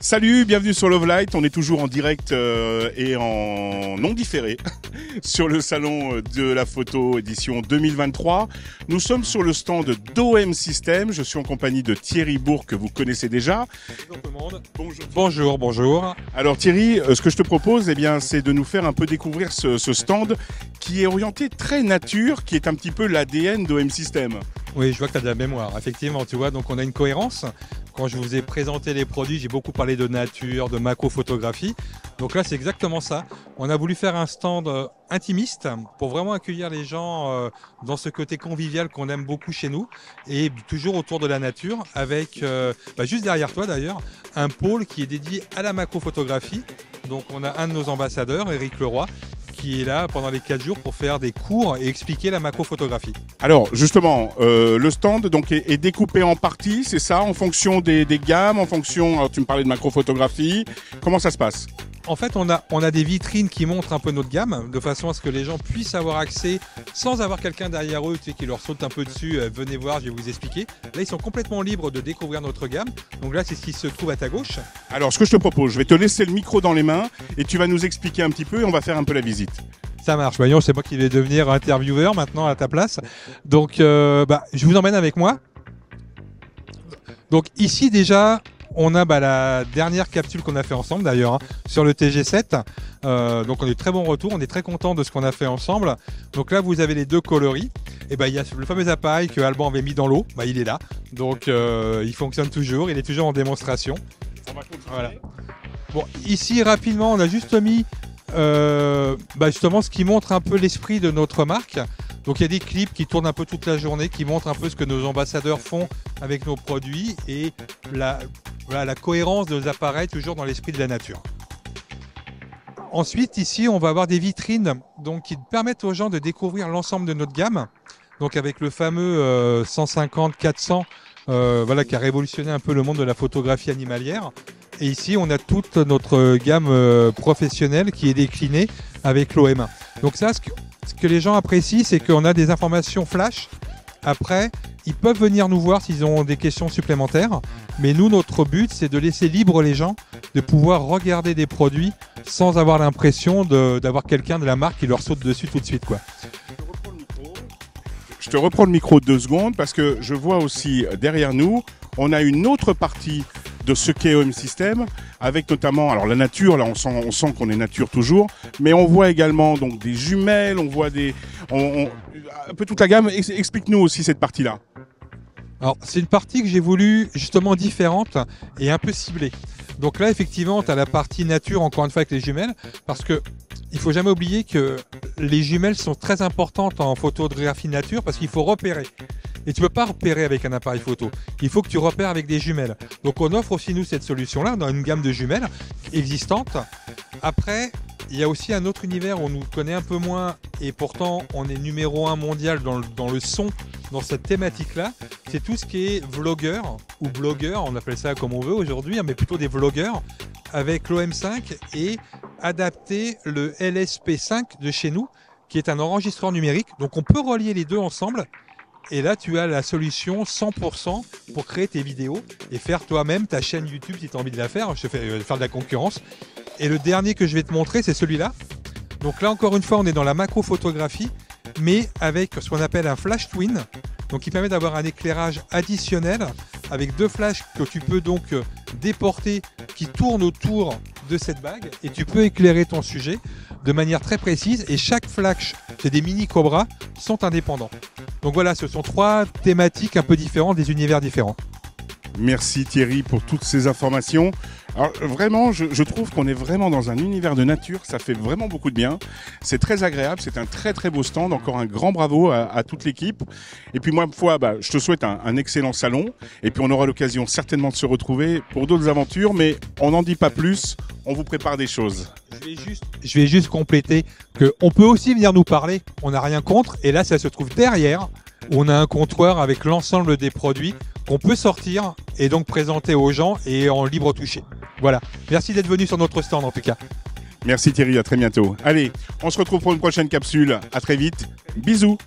Salut, bienvenue sur Lovelight. On est toujours en direct et en non différé sur le salon de la photo édition 2023. Nous sommes sur le stand d'OM System. Je suis en compagnie de Thierry Bourg que vous connaissez déjà. Bonjour tout le monde. Bonjour. Bonjour. Alors Thierry, ce que je te propose, c'est de nous faire un peu découvrir ce stand qui est orienté très nature, qui est un petit peu l'ADN d'OM System. Oui, je vois que tu as de la mémoire. Effectivement, tu vois, donc on a une cohérence. Quand je vous ai présenté les produits, j'ai beaucoup parlé de nature, de macro-photographie. Donc là, c'est exactement ça. On a voulu faire un stand intimiste pour vraiment accueillir les gens dans ce côté convivial qu'on aime beaucoup chez nous et toujours autour de la nature avec, juste derrière toi d'ailleurs, un pôle qui est dédié à la macro-photographie. Donc on a un de nos ambassadeurs, Éric Leroy, qui est là pendant les 4 jours pour faire des cours et expliquer la macro-photographie. Alors justement, le stand donc est découpé en parties, c'est ça, en fonction des gammes, en fonction, alors tu me parlais de macro-photographie, comment ça se passe ? En fait, on a des vitrines qui montrent un peu notre gamme, de façon à ce que les gens puissent avoir accès sans avoir quelqu'un derrière eux qui leur saute un peu dessus, venez voir, je vais vous expliquer. Là, ils sont complètement libres de découvrir notre gamme. Donc là, c'est ce qui se trouve à ta gauche. Alors, ce que je te propose, je vais te laisser le micro dans les mains et tu vas nous expliquer un petit peu et on va faire un peu la visite. Ça marche, voyons, c'est moi qui vais devenir intervieweur maintenant à ta place. Donc, je vous emmène avec moi. Donc ici déjà, on a la dernière capsule qu'on a fait ensemble d'ailleurs sur le TG7. Donc on a eu de très bons retours, on est très content de ce qu'on a fait ensemble. Donc là vous avez les deux coloris. Et il y a le fameux appareil que Alban avait mis dans l'eau, il est là. Donc il fonctionne toujours, il est toujours en démonstration. On va continuer. Voilà. Bon, ici rapidement on a juste mis justement ce qui montre un peu l'esprit de notre marque. Donc il y a des clips qui tournent un peu toute la journée, qui montrent un peu ce que nos ambassadeurs font avec nos produits et la cohérence de nos appareils toujours dans l'esprit de la nature. Ensuite ici on va avoir des vitrines donc, qui permettent aux gens de découvrir l'ensemble de notre gamme. Donc avec le fameux 150-400 qui a révolutionné un peu le monde de la photographie animalière. Et ici on a toute notre gamme professionnelle qui est déclinée avec l'OM. Donc ça, ce que les gens apprécient, c'est qu'on a des informations flash. Après, ils peuvent venir nous voir s'ils ont des questions supplémentaires. Mais nous, notre but, c'est de laisser libre les gens de pouvoir regarder des produits sans avoir l'impression d'avoir quelqu'un de la marque qui leur saute dessus tout de suite, quoi. Je te reprends le micro 2 secondes parce que je vois aussi derrière nous, on a une autre partie de ce qu'est OM System, avec notamment, alors la nature, là on sent qu'on est nature toujours, mais on voit également donc des jumelles, on voit un peu toute la gamme. Explique-nous aussi cette partie-là. Alors c'est une partie que j'ai voulu justement différente et un peu ciblée. Donc là effectivement tu as la partie nature encore une fois avec les jumelles, parce que il faut jamais oublier que les jumelles sont très importantes en photographie nature parce qu'il faut repérer. Et tu ne peux pas repérer avec un appareil photo. Il faut que tu repères avec des jumelles. Donc on offre aussi nous cette solution-là dans une gamme de jumelles existante. Après, il y a aussi un autre univers où on nous connaît un peu moins et pourtant on est numéro 1 mondial dans le son, dans cette thématique-là. C'est tout ce qui est vlogueur ou blogueur, on appelle ça comme on veut aujourd'hui, mais plutôt des vlogueurs avec l'OM5 et adapter le LSP5 de chez nous qui est un enregistreur numérique. Donc on peut relier les deux ensemble. Et là, tu as la solution 100% pour créer tes vidéos et faire toi-même ta chaîne YouTube si tu as envie de la faire. Je te fais faire de la concurrence. Et le dernier que je vais te montrer, c'est celui-là. Donc là, encore une fois, on est dans la macro-photographie, mais avec ce qu'on appelle un flash twin. Donc qui permet d'avoir un éclairage additionnel avec 2 flashs que tu peux donc déporter qui tournent autour de cette bague. Et tu peux éclairer ton sujet de manière très précise. Et chaque flash, c'est des mini cobras, sont indépendants. Donc voilà, ce sont 3 thématiques un peu différentes, des univers différents. Merci Thierry pour toutes ces informations. Alors vraiment, je trouve qu'on est vraiment dans un univers de nature, ça fait vraiment beaucoup de bien. C'est très agréable, c'est un très très beau stand. Encore un grand bravo à toute l'équipe. Et puis moi, je te souhaite un excellent salon. Et puis on aura l'occasion certainement de se retrouver pour d'autres aventures, mais on n'en dit pas plus, on vous prépare des choses. Je vais juste compléter qu'on peut aussi venir nous parler, on n'a rien contre. Et là, ça se trouve derrière, où on a un comptoir avec l'ensemble des produits qu'on peut sortir et donc présenter aux gens et en libre toucher. Voilà. Merci d'être venu sur notre stand en tout cas. Merci Thierry, à très bientôt. Allez, on se retrouve pour une prochaine capsule. À très vite. Bisous.